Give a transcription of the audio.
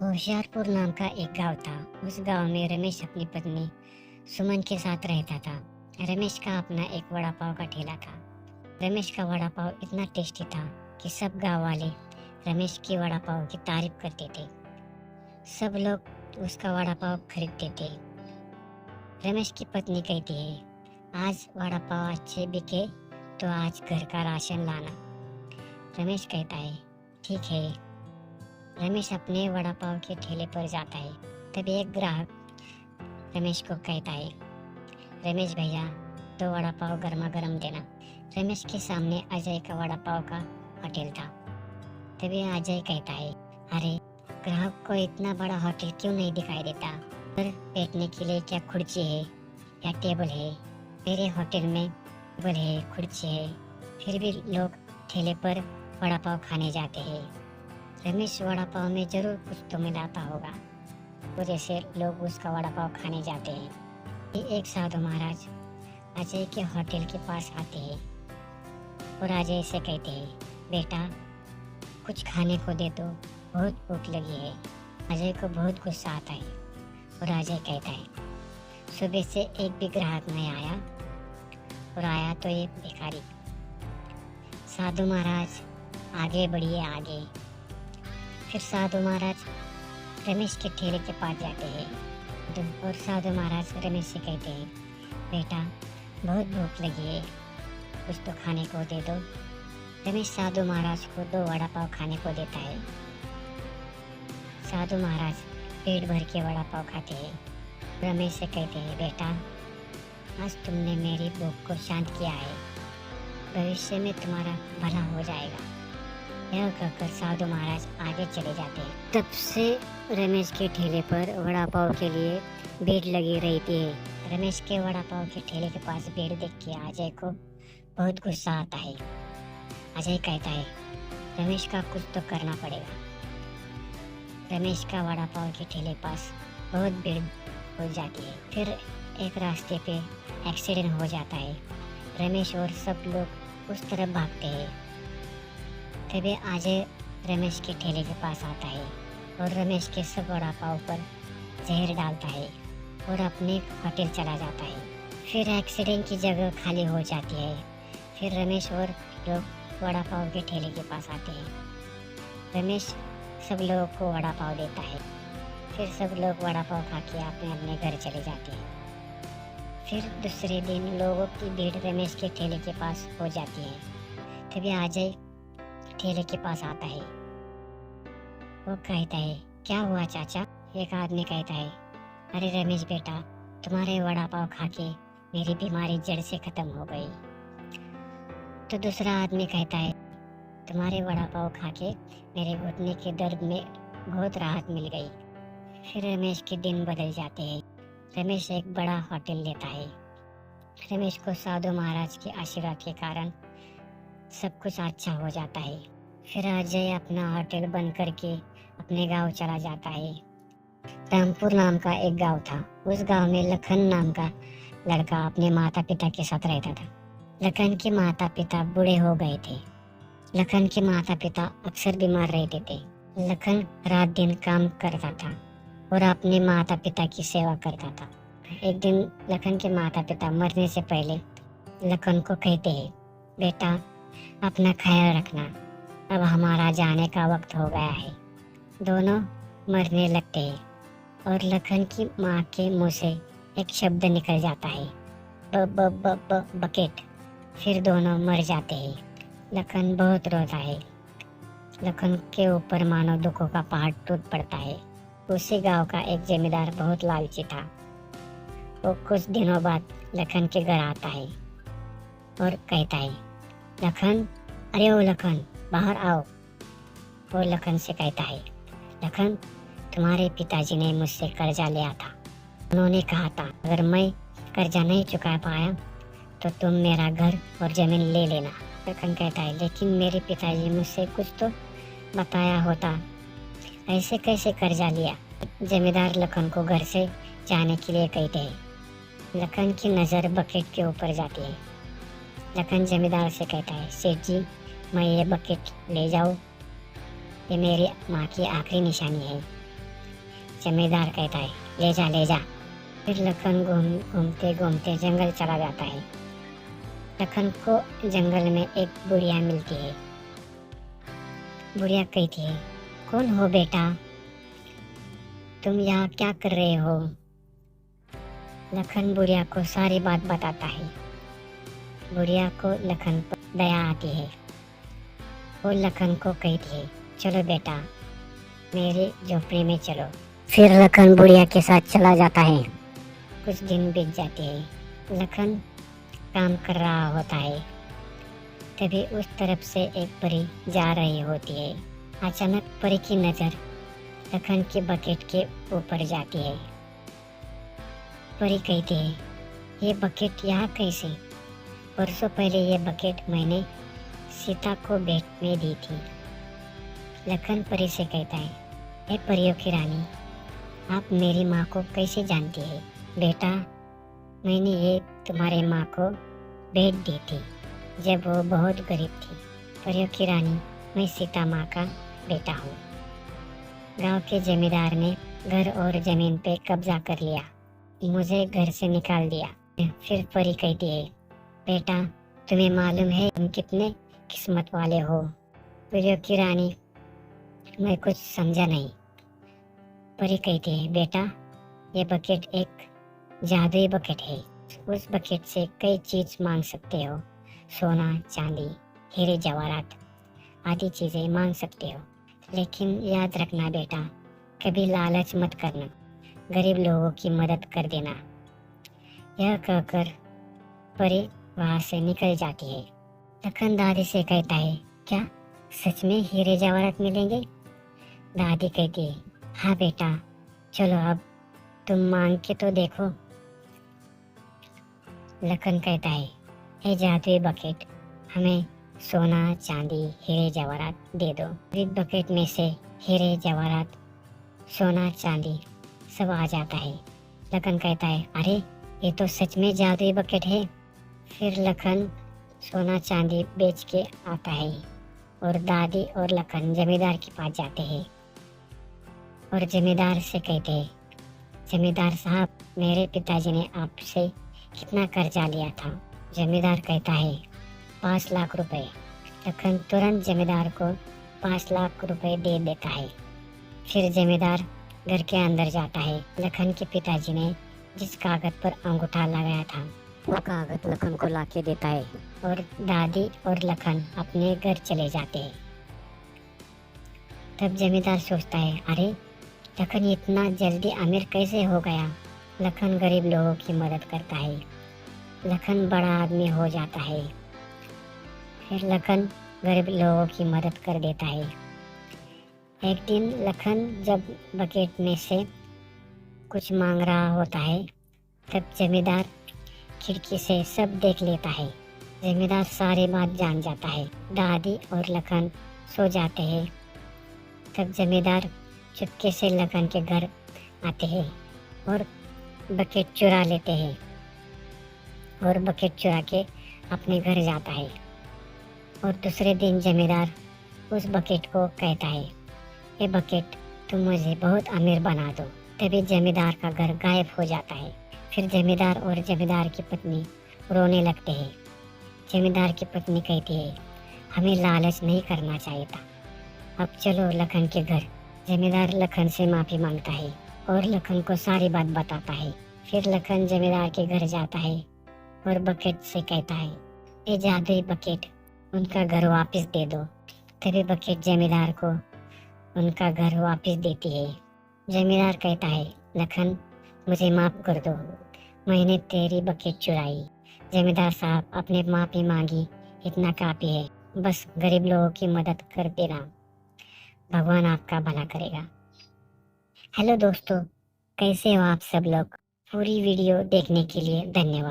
होशियारपुर नाम का एक गांव था। उस गांव में रमेश अपनी पत्नी सुमन के साथ रहता था। रमेश का अपना एक वड़ा पाव का ठेला था। रमेश का वड़ा पाव इतना टेस्टी था कि सब गांव वाले रमेश के वड़ा पाव की तारीफ करते थे। सब लोग उसका वड़ा पाव खरीदते थे। रमेश की पत्नी कहती है, आज वड़ा पाव अच्छे बिके तो आज घर का राशन लाना। रमेश कहता है, ठीक है। रमेश अपने वड़ा पाव के ठेले पर जाता है। तभी एक ग्राहक रमेश को कहता है, रमेश भैया, दो वड़ा पाव गर्मा गर्म देना। रमेश के सामने अजय का वड़ा पाव का होटल था। तभी अजय कहता है, अरे ग्राहक को इतना बड़ा होटल क्यों नहीं दिखाई देता? पर बैठने के लिए क्या कुर्सी है या टेबल है? मेरे होटल में टेबल है, कुर्सी है, फिर भी लोग ठेले पर वड़ा पाव खाने जाते हैं। रमेश वड़ा पाव में जरूर कुछ तो मिलाता होगा, वजह से लोग उसका वड़ा पाव खाने जाते हैं। ये एक साधु महाराज अजय के होटल के पास आते हैं और अजय से कहते हैं, बेटा कुछ खाने को दे दो, बहुत भूख लगी है। अजय को बहुत गुस्सा आता है और अजय कहता है, सुबह से एक भी ग्राहक नहीं आया और आया तो एक भिखारी। साधु महाराज आगे बढ़िए आगे। फिर साधु महाराज रमेश के ठेले के पास जाते हैं और साधु महाराज रमेश से कहते हैं, बेटा बहुत भूख लगी है, कुछ तो खाने को दे दो। रमेश साधु महाराज को दो वड़ा पाव खाने को देता है। साधु महाराज पेट भर के वड़ा पाव खाते हैं। रमेश से कहते हैं, बेटा आज तुमने मेरी भूख को शांत किया है, भविष्य में तुम्हारा भला हो जाएगा। यह कहकर साधु महाराज आगे चले जाते हैं। तब से रमेश के ठेले पर वड़ा पाव के लिए भीड़ लगी रहती है। रमेश के वड़ा पाव के ठेले के पास भीड़ देख के अजय को बहुत गुस्सा आता है। अजय कहता है, रमेश का कुछ तो करना पड़ेगा। रमेश का वड़ा पाव के ठेले पास बहुत भीड़ हो जाती है। फिर एक रास्ते पे एक्सीडेंट हो जाता है। रमेश और सब लोग उस तरफ भागते हैं। तभी अजय रमेश के ठेले के पास आता है और रमेश के सब वड़ा पाव पर जहर डालता है और अपने होटल चला जाता है। फिर एक्सीडेंट की जगह खाली हो जाती है। फिर रमेश और लोग वड़ा पाव के ठेले के पास आते हैं। रमेश सब लोगों को वड़ा पाव देता है। फिर सब लोग वड़ा पाव खा के अपने अपने घर चले जाते हैं। फिर दूसरे दिन लोगों की भीड़ रमेश के ठेले के पास हो जाती है। तभी अजय ठेले के पास आता है। वो कहता है, क्या हुआ चाचा? एक आदमी कहता है, अरे रमेश बेटा, तुम्हारे वड़ा पाव खा के मेरी बीमारी जड़ से खत्म हो गई। तो दूसरा आदमी कहता है, तुम्हारे वड़ा पाव खा के मेरे घुटने के दर्द में बहुत राहत मिल गई। फिर रमेश के दिन बदल जाते हैं। रमेश एक बड़ा होटल लेता है। रमेश को साधु महाराज के आशीर्वाद के कारण सब कुछ अच्छा हो जाता है। फिर अजय अपना होटल बंद करके अपने गांव चला जाता है। रामपुर नाम का एक गांव था। उस गांव में लखन नाम का लड़का अपने माता पिता के साथ रहता था। लखन के माता पिता बूढ़े हो गए थे। लखन के माता पिता अक्सर बीमार रहते थे। लखन रात दिन काम करता था और अपने माता पिता की सेवा करता था। एक दिन लखन के माता पिता मरने से पहले लखन को कहते हैं, बेटा अपना ख्याल रखना, अब हमारा जाने का वक्त हो गया है। दोनों मरने लगते हैं और लखन की माँ के मुंह से एक शब्द निकल जाता है, ब ब ब ब बकेट। फिर दोनों मर जाते हैं। लखन बहुत रोता है। लखन के ऊपर मानो दुखों का पहाड़ टूट पड़ता है। उसी गांव का एक जमींदार बहुत लालची था। वो कुछ दिनों बाद लखन के घर आता है और कहता है, लखन, अरे ओ लखन, बाहर आओ। वो लखन से कहता है, लखन, तुम्हारे पिताजी ने मुझसे कर्जा लिया था। उन्होंने कहा था, अगर मैं कर्जा नहीं चुका पाया तो तुम मेरा घर और जमीन ले लेना। लखन कहता है, लेकिन मेरे पिताजी मुझसे कुछ तो बताया होता, ऐसे कैसे कर्जा लिया? जमींदार लखन को घर से जाने के लिए कहते हैं। लखन की नज़र बकेट के ऊपर जाती है। लखन जमींदार से कहता है, सेठ जी, मैं ये बकेट ले जाऊँ? ये मेरी माँ की आखिरी निशानी है। जमींदार कहता है, ले जा ले जा। फिर लखन घूमते घूमते जंगल चला जाता है। लखन को जंगल में एक बुढ़िया मिलती है। बुढ़िया कहती है, कौन हो बेटा, तुम यहाँ क्या कर रहे हो? लखन बुढ़िया को सारी बात बताता है। बुढ़िया को लखन पर दया आती है। वो लखन को कहती है, चलो बेटा मेरे झोपड़ी में चलो। फिर लखन बुढ़िया के साथ चला जाता है। कुछ दिन बीत जाते हैं। लखन काम कर रहा होता है। तभी उस तरफ से एक परी जा रही होती है। अचानक परी की नज़र लखन के बकेट के ऊपर जाती है। परी कहती है, ये बकेट यहाँ कैसे? वर्षों पहले ये बकेट मैंने सीता को भेंट में दी थी। लखन परी से कहता है, हे परियों की रानी, आप मेरी माँ को कैसे जानती है? बेटा, मैंने ये तुम्हारे माँ को भेंट दी थी जब वो बहुत गरीब थी। परियों की रानी, मैं सीता माँ का बेटा हूँ। गांव के जमींदार ने घर और जमीन पे कब्जा कर लिया, मुझे घर से निकाल दिया। फिर परी कहती है, बेटा तुम्हें मालूम है तुम कितने किस्मत वाले हो? परियों की रानी, मैं कुछ समझा नहीं। परी कहती है, बेटा ये बकेट एक जादुई बकेट है। उस बकेट से कई चीज मांग सकते हो, सोना चांदी हीरे जवाहरात आदि चीजें मांग सकते हो, लेकिन याद रखना बेटा, कभी लालच मत करना, गरीब लोगों की मदद कर देना। यह कहकर परी वहां से निकल जाती है। लखन दादी से कहता है, क्या सच में हीरे जवाहरात मिलेंगे? दादी कहती है, हाँ बेटा, चलो अब तुम मांग के तो देखो। लखन कहता है, हे जादुई बकेट, हमें सोना चांदी हीरे जवाहरात दे दो। इस बकेट में से हीरे जवाहरात सोना चांदी सब आ जाता है। लखन कहता है, अरे ये तो सच में जादुई बकेट है। फिर लखन सोना चांदी बेच के आता है और दादी और लखन जमींदार के पास जाते हैं और जमींदार से कहते हैं, जमींदार साहब, मेरे पिताजी ने आपसे कितना कर्जा लिया था? जमींदार कहता है, 5 लाख रुपए। लखन तुरंत जमींदार को 5 लाख रुपए दे देता है। फिर जमींदार घर के अंदर जाता है। लखन के पिताजी ने जिस कागज पर अंगूठा लगाया था वो कागज लखन को लाके देता है और दादी और लखन अपने घर चले जाते हैं। तब जमींदार सोचता है, अरे लखन इतना जल्दी अमीर कैसे हो गया? लखन गरीब लोगों की मदद करता है। लखन बड़ा आदमी हो जाता है। फिर लखन गरीब लोगों की मदद कर देता है। एक दिन लखन जब बकेट में से कुछ मांग रहा होता है, तब जमींदार खिड़की से सब देख लेता है। जमींदार सारी बात जान जाता है। दादी और लखन सो जाते हैं। तब जमींदार चुपके से लखन के घर आते हैं और बकेट चुरा लेते हैं और बकेट चुरा के अपने घर जाता है। और दूसरे दिन जमींदार उस बकेट को कहता है, ये बकेट तुम मुझे बहुत अमीर बना दो। तभी जमींदार का घर गायब हो जाता है। फिर जमींदार और जमींदार की पत्नी रोने लगते हैं। जमींदार की पत्नी कहती है, हमें लालच नहीं करना चाहिए था, अब चलो लखन के घर। जमींदार लखन से माफ़ी मांगता है और लखन को सारी बात बताता है। फिर लखन जमींदार के घर जाता है और बकेट से कहता है, ये जादुई बकेट उनका घर वापस दे दो। तभी बकेट जमींदार को उनका घर वापस देती है। जमींदार कहता है, लखन मुझे माफ़ कर दो, मैंने तेरी बकेट चुराई। जमींदार साहब, अपने माफ़ी मांगी इतना काफ़ी है, बस गरीब लोगों की मदद कर देना, भगवान आपका भला करेगा। हेलो दोस्तों, कैसे हो आप सब लोग? पूरी वीडियो देखने के लिए धन्यवाद।